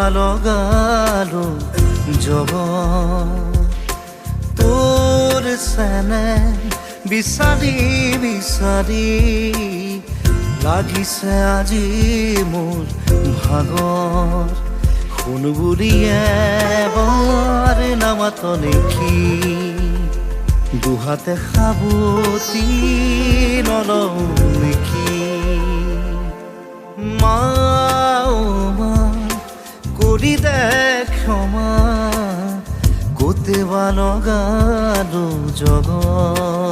লগালো জগত তোৰ চেনে বিচাৰি বিচাৰি লাগিছে আজি মোৰ ভাগৰ শুন বুলিয়ে এবাৰ নামাত নেকি দুহাতে সাবতি নলওঁ নেকি মা কৰি দে ক্ষমা গোটেবা লগালো জগত